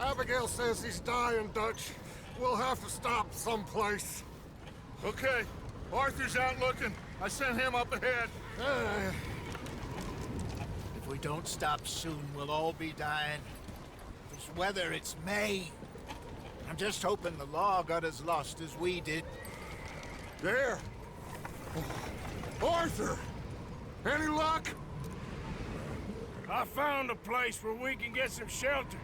Abigail says he's dying, Dutch. We'll have to stop someplace. Okay. Arthur's out looking. I sent him up ahead. If we don't stop soon, we'll all be dying. This weather, it's May. I'm just hoping the law got as lost as we did. There! Arthur! Any luck? I found a place where we can get some shelter.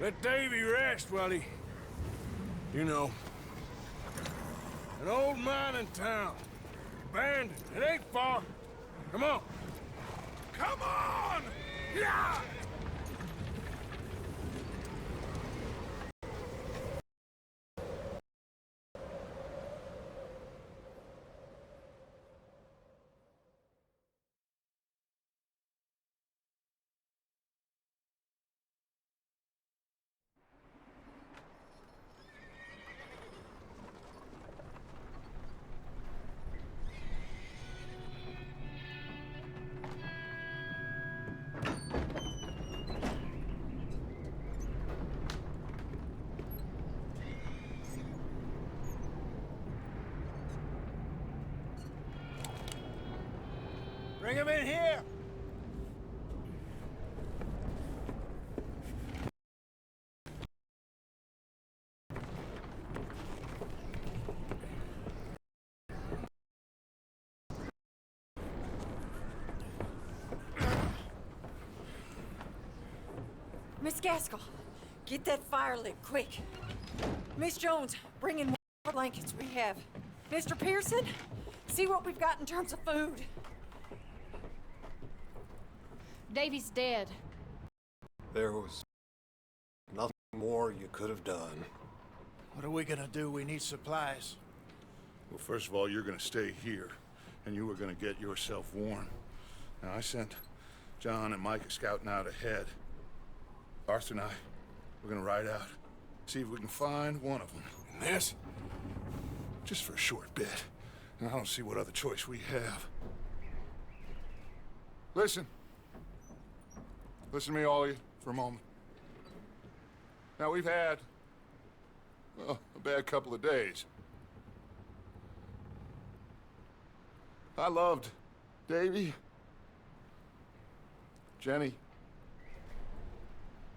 Let Davy rest while he... You know. An old mining town. Abandoned. It ain't far. Come on. Come on! Yeah! Bring him in here! Miss Gaskell, get that fire lit, quick. Miss Jones, bring in what blankets we have. Mr. Pearson, see what we've got in terms of food. Davy's dead. There was nothing more you could have done. What are we gonna do? We need supplies. Well, first of all, you're gonna stay here, and you were gonna get yourself warm. Now, I sent John and Micah scouting out ahead. Arthur and I, we're gonna ride out, see if we can find one of them. And this, just for a short bit. And I don't see what other choice we have. Listen. Listen to me, all of you, for a moment. Now, we've had, well, a bad couple of days. I loved Davy, Jenny,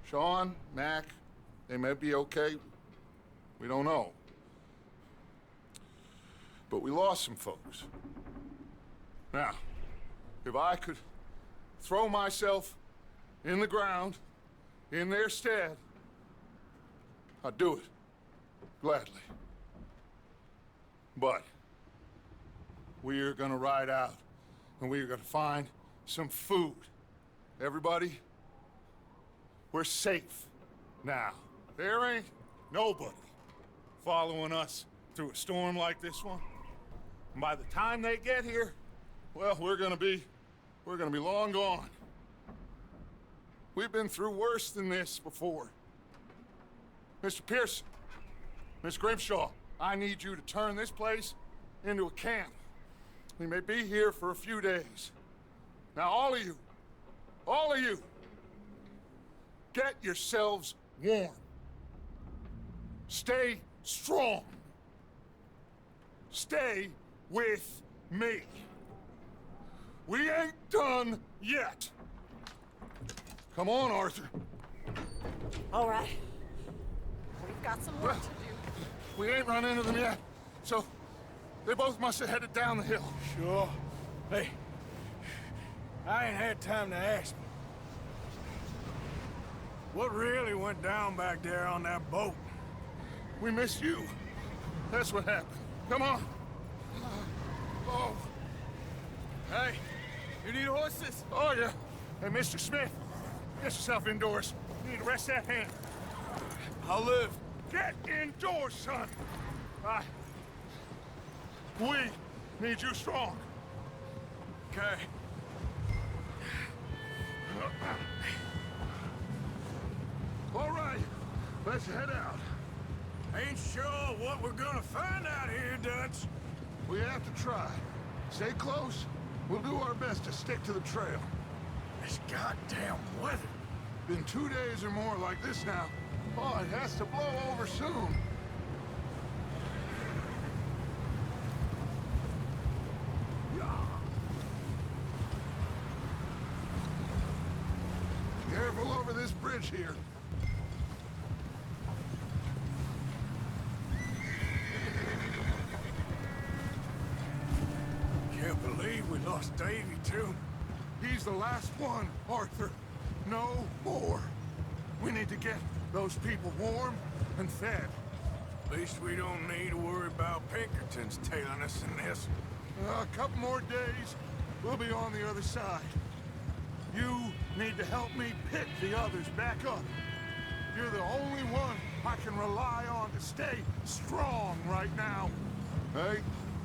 Sean, Mac. They may be okay. We don't know. But we lost some folks. Now, if I could throw myself in the ground, in their stead, I'd do it, gladly. But we are gonna ride out, and we are gonna find some food. Everybody, we're safe now. There ain't nobody following us through a storm like this one. And by the time they get here, well, we're gonna be long gone. We've been through worse than this before. Mr. Pearson, Miss Grimshaw, I need you to turn this place into a camp. We may be here for a few days. Now, all of you, get yourselves warm. Stay strong. Stay with me. We ain't done yet. Come on, Arthur. All right. We've got some work to do. We ain't run into them yet, so they both must have headed down the hill. Sure. Hey, I ain't had time to ask. What really went down back there on that boat? We missed you. That's what happened. Come on. Oh. Hey, you need horses? Oh, yeah. Hey, Mr. Smith, get yourself indoors. You need to rest that hand. I'll live. Get indoors, son. We need you strong. Okay. All right, let's head out. Ain't sure what we're gonna find out here, Dutch. We have to try. Stay close. We'll do our best to stick to the trail. This goddamn weather. Been 2 days or more like this now. Oh, it has to blow over soon. Careful over this bridge here. Can't believe we lost Davy, too. He's the last one, Arthur. No more. We need to get those people warm and fed. At least we don't need to worry about Pinkertons tailing us in this. A couple more days, we'll be on the other side. You need to help me pick the others back up. You're the only one I can rely on to stay strong right now. Hey,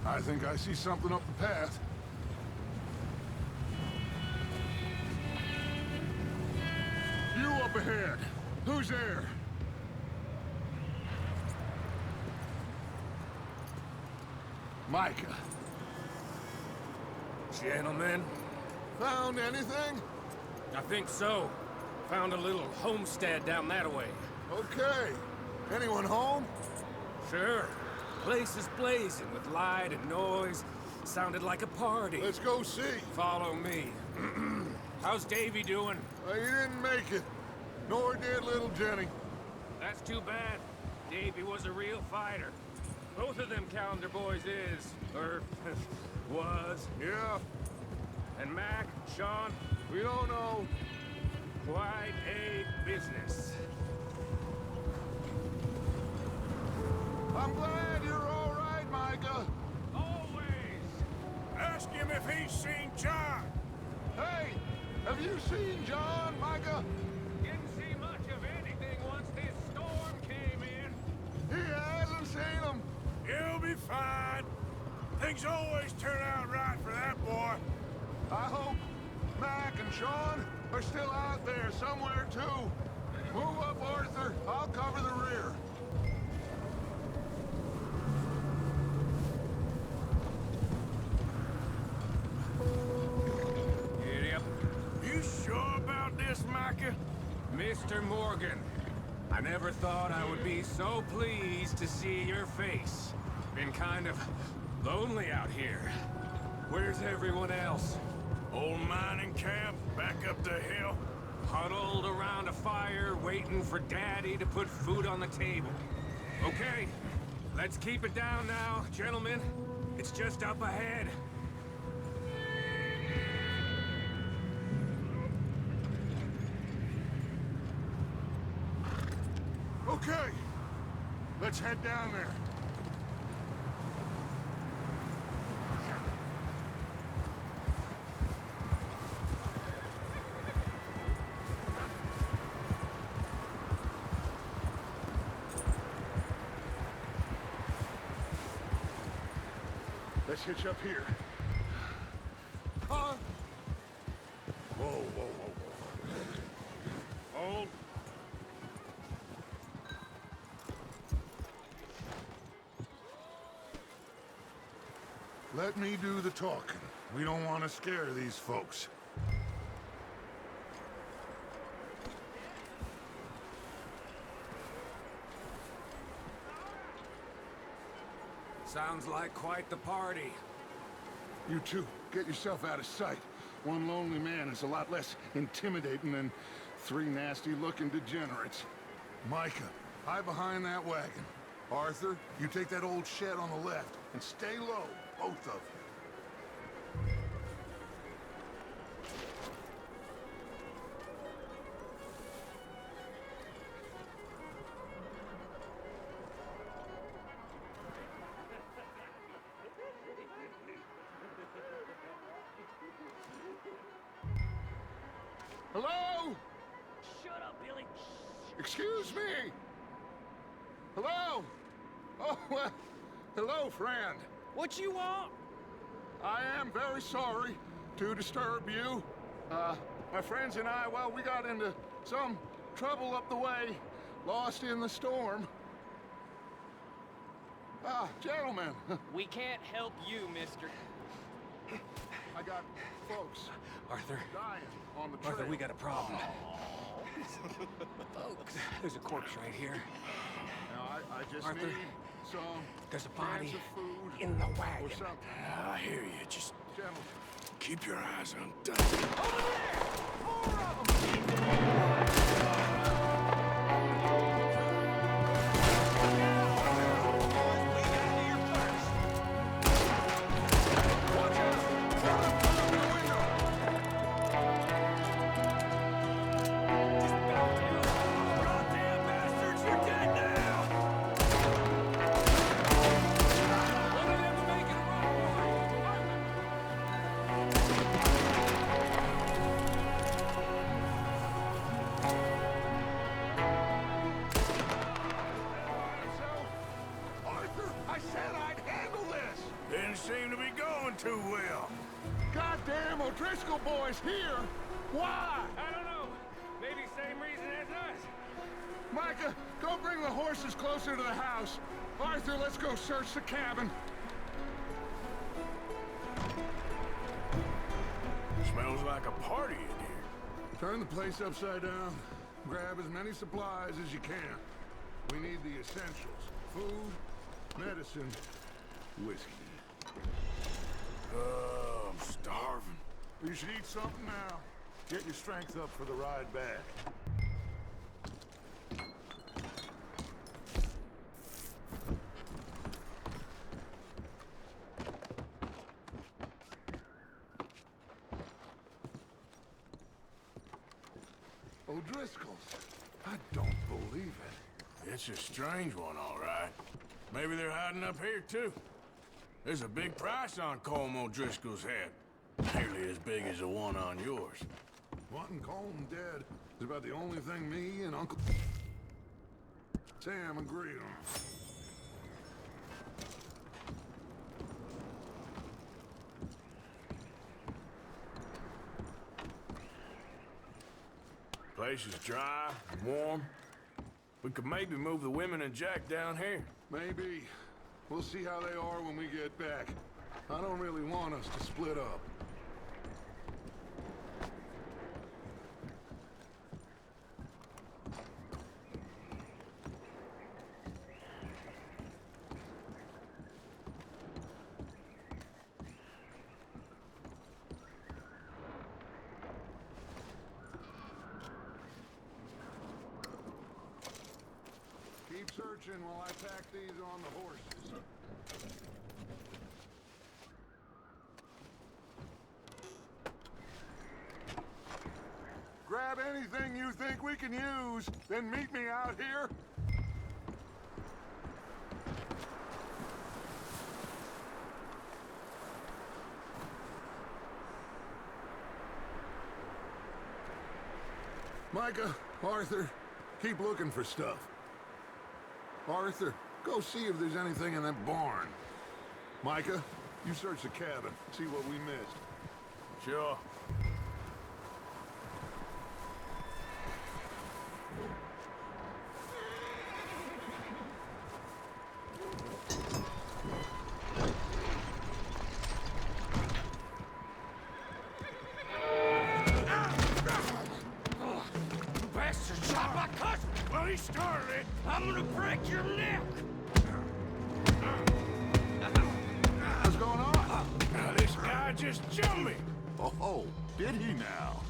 I think I see something up the path. You up ahead. Who's there? Micah. Gentlemen, Found anything? I think so. Found a little homestead down that way. Okay. Anyone home? Sure. Place is blazing with light and noise. Sounded like a party. Let's go see. Follow me. How's Davy doing? He didn't make it. Nor did little Jenny. That's too bad. Davy was a real fighter. Both of them Calendar boys is, or was. Yeah, And Mac, Sean, we don't know. quite a business. I'm glad you're all right, Micah. Always. ask him if he's seen John. Hey, have you seen John, Micah? Didn't see much of anything once this storm came in. He hasn't seen him. He'll be fine. Things always turn out right for that boy. I hope Mac and Sean are still out there somewhere, too. Move up, Arthur. I'll cover the rear. Yep. You sure about this, Micah? Mr. Morgan, I never thought I would be so pleased to see your face. Been kind of lonely out here. Where's everyone else? Old mining camp, back up the hill. Huddled around a fire, waiting for Daddy to put food on the table. Okay, let's keep it down now, gentlemen. It's just up ahead. Okay, let's head down there. Let's hitch up here. Whoa, whoa, whoa, whoa. Hold. Let me do the talking. We don't want to scare these folks. Sounds like quite the party. You two, get yourself out of sight. One lonely man is a lot less intimidating than three nasty-looking degenerates. Micah, hide behind that wagon. Arthur, you take that old shed on the left, and stay low, both of you. Hello? Shut up, Billy. Excuse me? Hello? Oh, well, hello, friend. What you want? I am very sorry to disturb you. My friends and I, well, we got into some trouble up the way, lost in the storm. Gentlemen. We can't help you, mister. I got folks Arthur, dying on the trail. Arthur, we got a problem. Folks, there's a corpse right here. Now, I just Arthur, need some there's a body cans of food in the or wagon. something. I hear you. Just Gentlemen. keep your eyes on Dusty. Arthur, I said I'd handle this! Didn't seem to be going too well. Goddamn O'Driscoll boys here! Why? I don't know. Maybe same reason as us. Micah, go bring the horses closer to the house. Arthur, let's go search the cabin. Smells like a party in here. Turn the place upside down. Grab as many supplies as you can. We need the essentials. Food, medicine, whiskey. I'm starving. You should eat something now. Get your strength up for the ride back. O'Driscoll's. I don't believe it. It's a strange one, all right. Maybe they're hiding up here, too. There's a big price on Colm O'Driscoll's head. Nearly as big as the one on yours. Wanting Colm dead is about the only thing me and Uncle Sam agree on. Place is dry and warm. We could maybe move the women and Jack down here. Maybe. We'll see how they are when we get back. I don't really want us to split up. Keep searching while I pack these on the horses. Grab anything you think we can use, then meet me out here. Micah, Arthur, keep looking for stuff. Arthur, go see if there's anything in that barn. Micah, you search the cabin, see what we missed. Sure. Bastard shot my cousin! Well, he started it. I'm gonna break your neck! What's going on? Now, this guy just jumped me. Oh, did he now?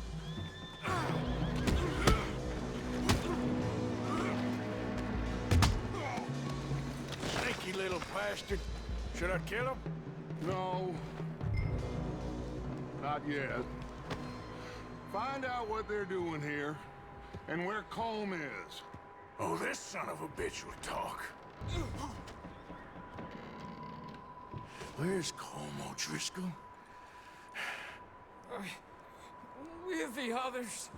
Sneaky little bastard. Should I kill him? No. Not yet. Find out what they're doing here, and where Colm is. Oh, this son of a bitch will talk. Where's Colm O'Driscoll? With the others.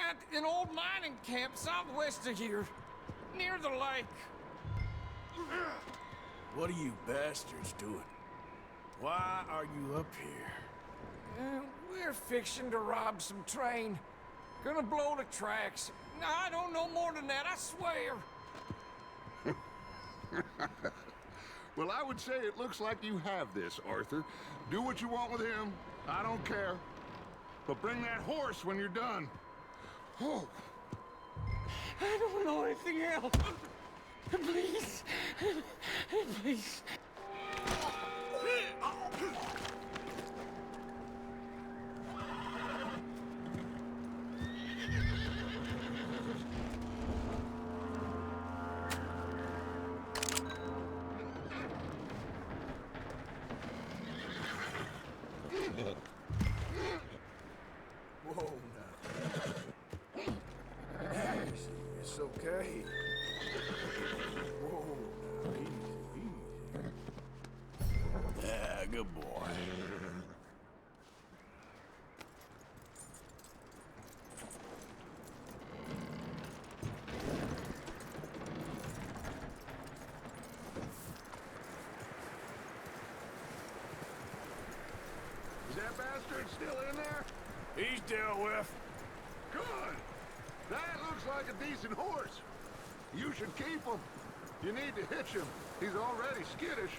At an old mining camp southwest of here. Near the lake. What are you bastards doing? Why are you up here? We're fixing to rob some train. Gonna blow the tracks. I don't know more than that, I swear. Well, I would say it looks like you have this, Arthur. Do what you want with him. I don't care. But bring that horse when you're done. Oh. I don't know anything else. Please. Please. Whoa, now. It's okay. Whoa, now, easy. Yeah, good boy. Is that bastard still in there? He's dealt with. Good. That looks like a decent horse. You should keep him. You need to hitch him. He's already skittish.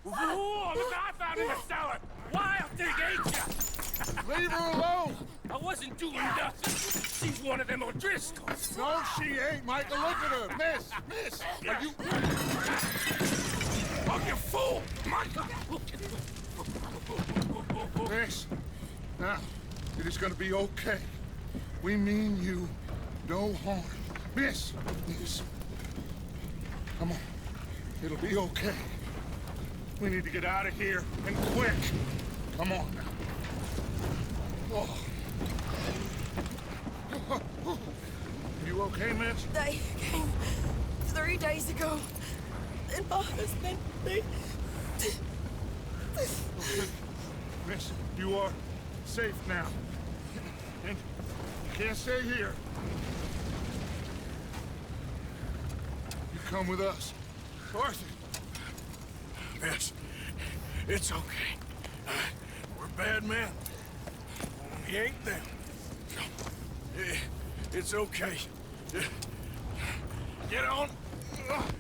Whoa, look, I found in the cellar. Wild thing, ain't ya? Leave her alone! I wasn't doing nothing. She's one of them O'Driscolls. No, she ain't, Michael. Look at her. Miss, are you... Oh, you fool! Michael! Miss, now, it is gonna be okay. We mean you no harm. Miss, come on. It'll be okay. We need to get out of here, and quick. Come on now. Oh. You okay, miss? They came 3 days ago. And my husband, Miss, you are safe now. And you can't stay here. You come with us. Arthur. Miss, it's okay. We're bad men. We ain't them. It's okay. Get on.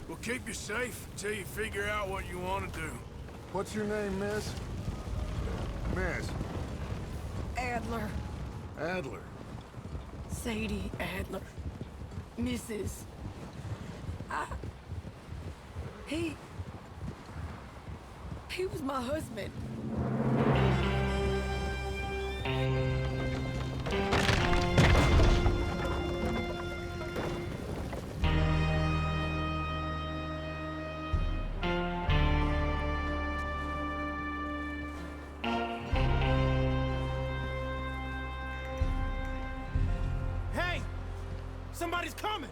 We'll keep you safe until you figure out what you want to do. What's your name, miss? Miss. Adler. Adler. Sadie Adler. Mrs. He was my husband. Hey! Somebody's coming!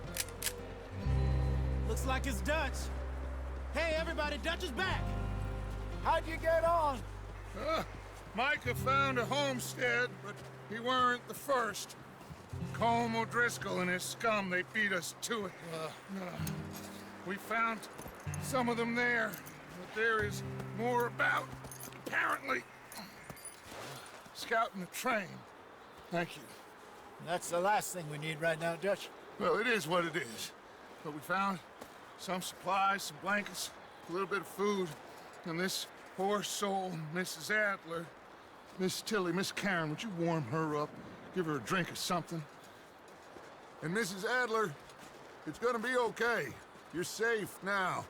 Looks like it's Dutch. Hey, everybody, Dutch is back! How'd you get on? Micah found a homestead, but he weren't the first. Colm O'Driscoll and his scum, they beat us to it. We found some of them there, but there is more about, apparently. Scouting the train. Thank you. That's the last thing we need right now, Dutch. Well, it is what it is. But we found some supplies, some blankets, a little bit of food, and this poor soul, Mrs. Adler, Miss Tilly, Miss Karen, would you warm her up? Give her a drink or something? And Mrs. Adler, it's gonna be okay. You're safe now.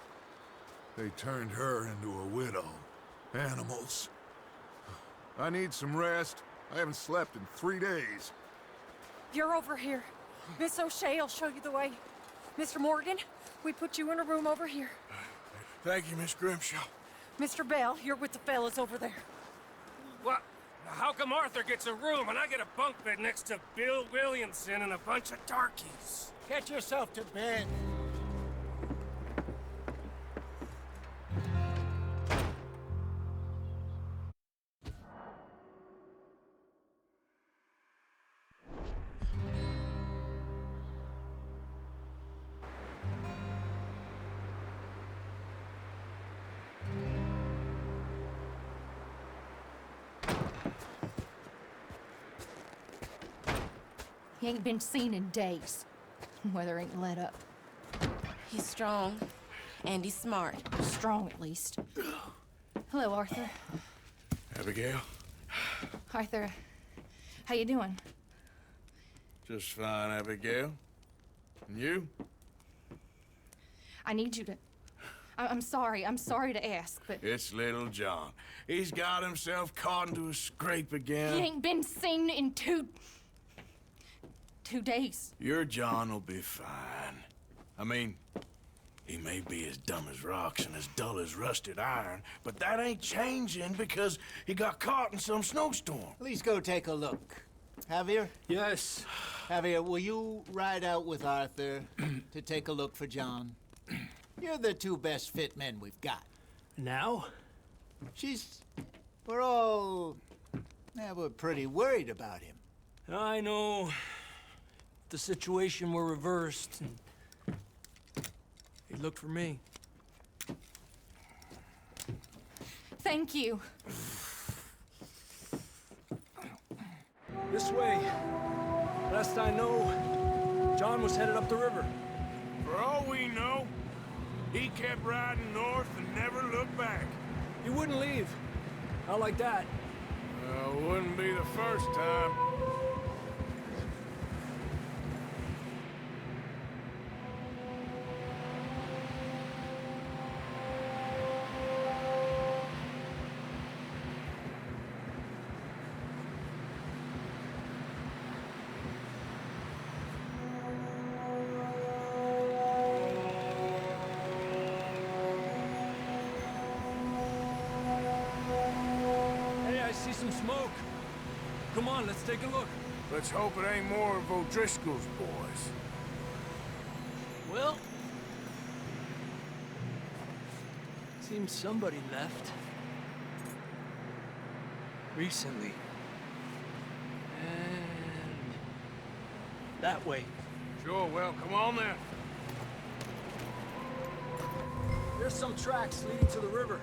They turned her into a widow. Animals. I need some rest. I haven't slept in 3 days. You're over here. Miss O'Shea will show you the way. Mr. Morgan, we put you in a room over here. Thank you, Miss Grimshaw. Mr. Bell, you're with the fellas over there. What? How come Arthur gets a room and I get a bunk bed next to Bill Williamson and a bunch of darkies? Get yourself to bed. He ain't been seen in days. Weather ain't let up. He's strong, and he's smart. Strong, at least. Hello, Arthur. Abigail? Arthur, how you doing? Just fine, Abigail. And you? I need you to... I'm sorry to ask, but... It's little John. He's got himself caught into a scrape again. He ain't been seen in two days. Your John will be fine. I mean, he may be as dumb as rocks and as dull as rusted iron, but that ain't changing because he got caught in some snowstorm. Please go take a look. Javier? Yes. Javier, will you ride out with Arthur to take a look for John? You're the two best fit men we've got. Now? We're all... Yeah, we're pretty worried about him. I know. The situation were reversed, and he looked for me. Thank you. This way. Last I know, John was headed up the river. For all we know, he kept riding north and never looked back. He wouldn't leave. Not like that. Wouldn't be the first time. See some smoke. Come on, let's take a look. Let's hope it ain't more of O'Driscoll's boys. Well, seems somebody left. Recently. And that way. Sure, well, come on then. There's some tracks leading to the river.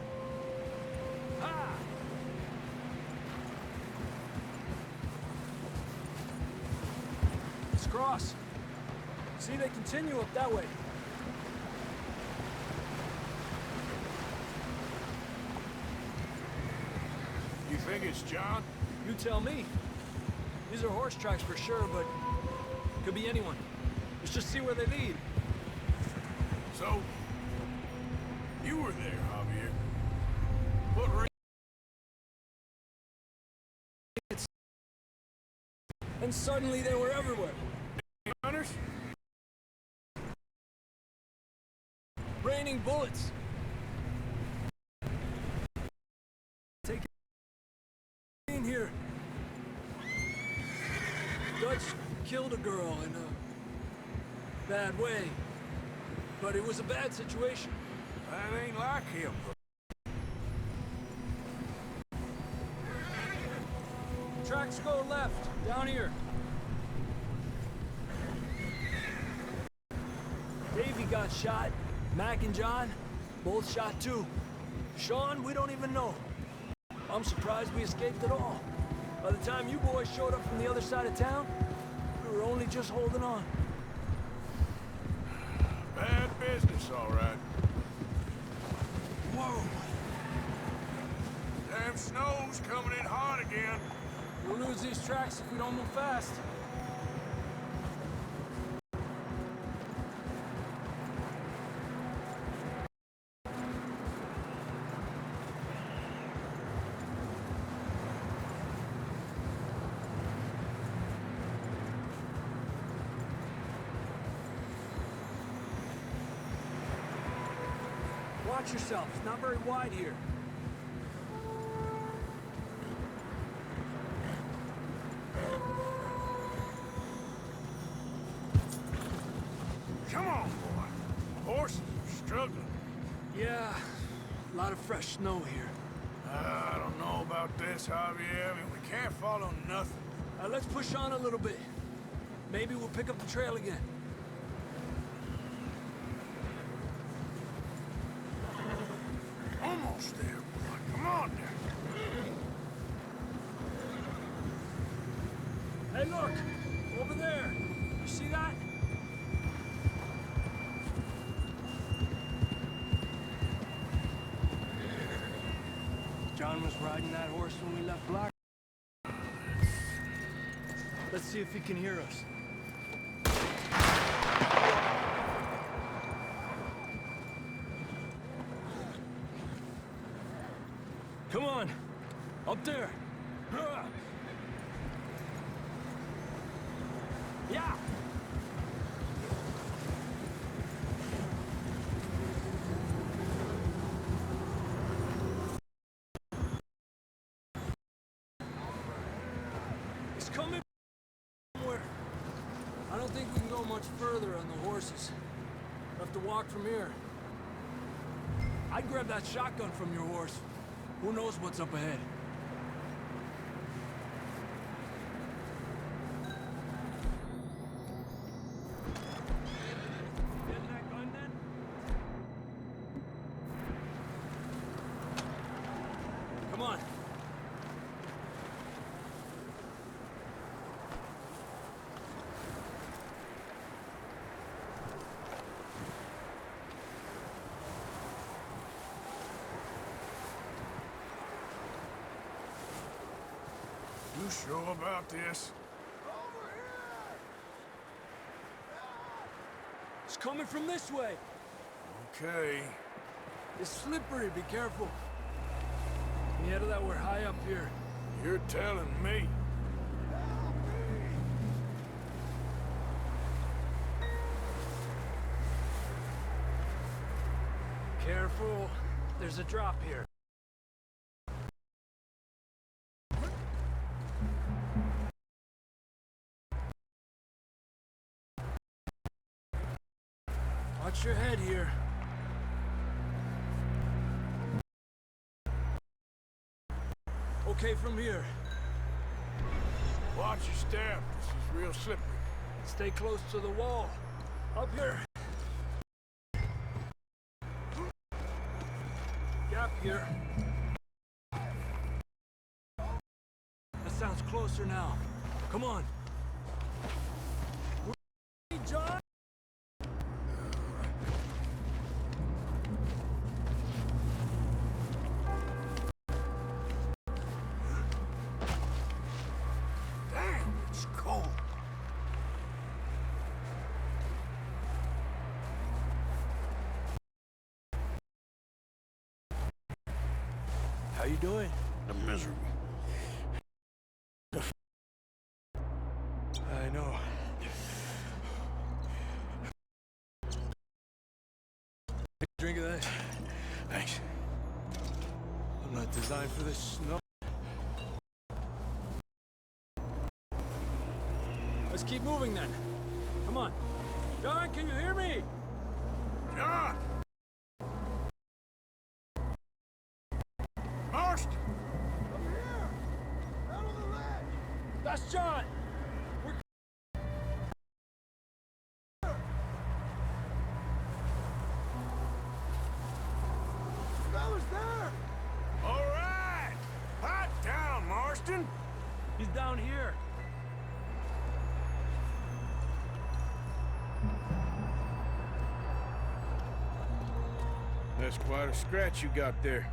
Ah! Let's cross. See, they continue up that way. You think it's John? You tell me. These are horse tracks for sure, but could be anyone. Let's just see where they lead. So, you were there, Javier. What And suddenly they were everywhere. runners? Raining bullets. Take it in here. Dutch killed a girl in a bad way. But it was a bad situation. That ain't like him. Tracks go left, down here. Davey got shot. Mac and John, both shot too. Sean, we don't even know. I'm surprised we escaped at all. By the time you boys showed up from the other side of town, we were only just holding on. Bad business, all right. Whoa! Damn snow's coming in hard again. We'll lose these tracks if we don't move fast. Watch yourself. It's not very wide here. Come on, boy. Horses are struggling. Yeah, a lot of fresh snow here. I don't know about this, Javier. I mean, we can't follow nothing. Let's push on a little bit. Maybe we'll pick up the trail again. Almost there, boy. Come on now. Hey, look! Over over there. You see that? John was riding that horse when we left Black. Let's see if he can hear us. Come on, up there. Yeah. He's coming somewhere. I don't think we can go much further on the horses. We'll have to walk from here. I'd grab that shotgun from your horse. Who knows what's up ahead? Getting that gun then? Come on. You sure about this? It's coming from this way. Okay. It's slippery, be careful. Yeah, that we're high up here. You're telling me. Careful. There's a drop here. Watch your head here. Okay, from here. Watch your step. This is real slippery. Stay close to the wall. Up here. Gap here. That sounds closer now. Come on. Hey, John. How you doing? I'm miserable. I know. Drink of that. Thanks. I'm not designed for this snow. Let's keep moving then. Come on. John, can you hear me? John! Marston! Over here! Out on the ledge! That's John! Fella's there! All right! Hot down, Marston! He's down here. That's quite a scratch you got there.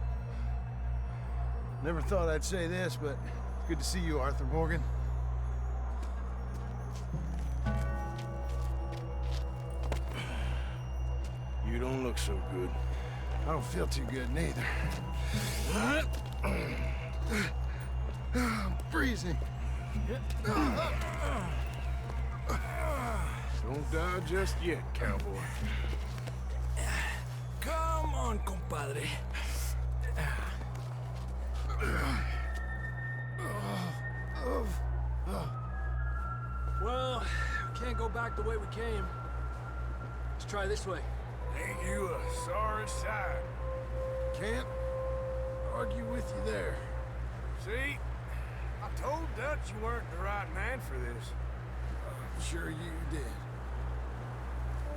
Never thought I'd say this, but it's good to see you, Arthur Morgan. You don't look so good. I don't feel too good, neither. I'm freezing. Don't die just yet, cowboy. Come on, compadre. Well, we can't go back the way we came. Let's try this way. Ain't you a sorry sight? Can't argue with you there. See? I told Dutch you weren't the right man for this. I'm sure you did.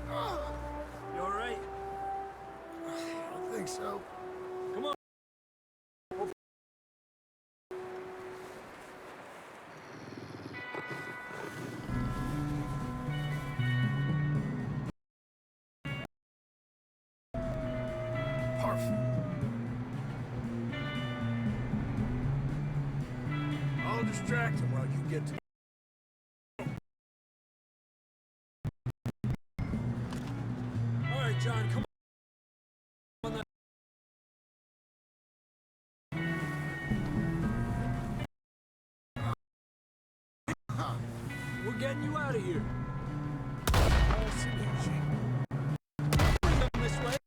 You all right? I don't think so. Come on. enough. I'll distract him while you get to... All right, John, come on. We're getting you out of here. This way.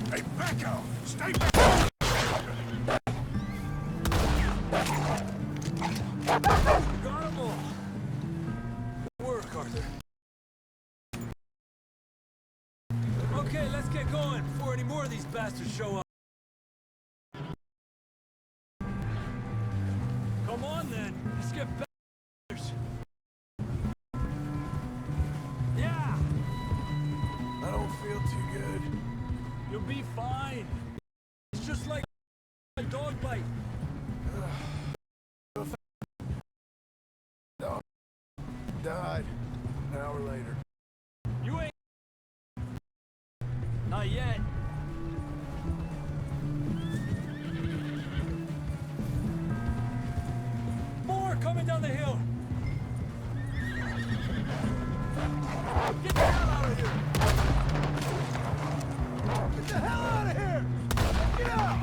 Hey, back off! Stay back! Got 'em all. Good work, Arthur. Okay, let's get going before any more of these bastards show up. Come on, then. Let's get back. Yeah! I don't feel too good. You'll be fine. It's just like a dog bite. Dog died an hour later. You ain't... Not yet. More coming down the hill. Get the hell out of here! Get the hell out of here! Get out!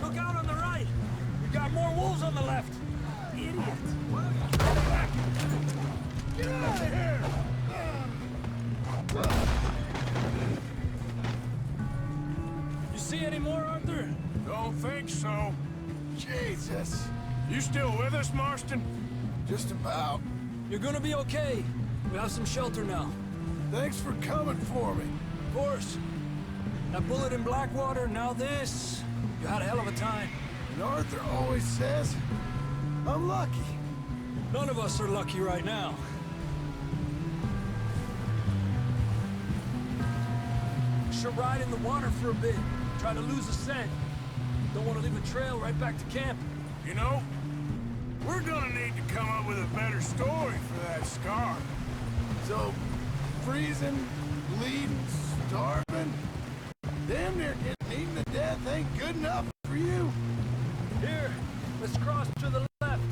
Look out on the right! We got more wolves on the left! Idiot! Get out of here! You see any more, Arthur? Don't think so. Jesus! You still with us, Marston? Just about. You're gonna be okay. We have some shelter now. Thanks for coming for me. Of course. That bullet in Blackwater, now this. You had a hell of a time. And Arthur always says, I'm lucky. None of us are lucky right now. Should ride in the water for a bit. Try to lose a scent. Don't want to leave a trail right back to camp. You know, we're gonna need to come up with a better story for that scar. So, freezing, bleeding, starving, damn near getting eaten to death ain't good enough for you. Here, let's cross to the left.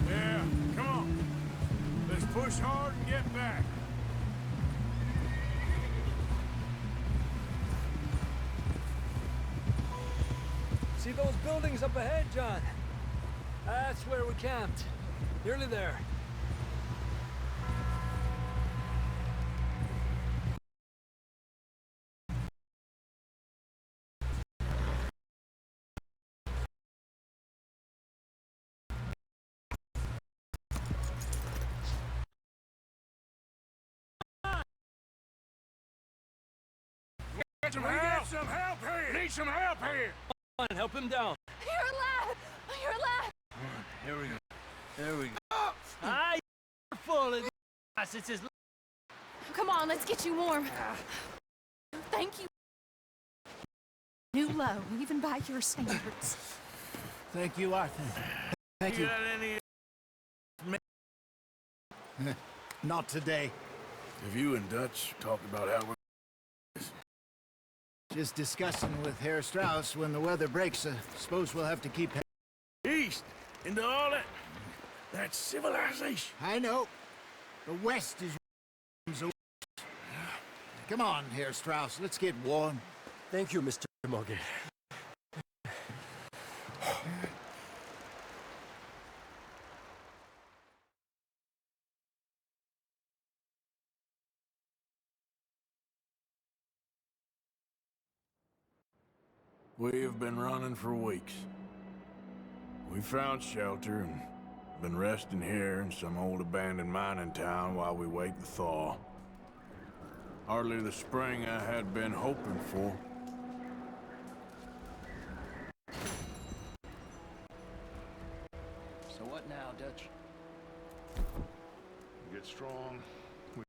Yeah, come on. Let's push hard and get back. See those buildings up ahead, John? That's where we camped. Nearly there. Get some help here! Need some help here! Come on, help him down. You're alive! You're alive! Here we go. There we go. Ah, you're full of this. It's his... Come on, let's get you warm. Thank you. New low, even by your standards. Thank you, Arthur. Thank you. Got any... Not today. Have you and Dutch talked about how we're... Just discussing with Herr Strauss when the weather breaks. Suppose we'll have to keep... East, into all that civilization. I know. The West is... Come on, Herr Strauss. Let's get warm. Thank you, Mr. Morgan. We have been running for weeks. We found shelter and been resting here in some old abandoned mining town while we wait the thaw. Hardly the spring I had been hoping for. What now, Dutch? Get strong,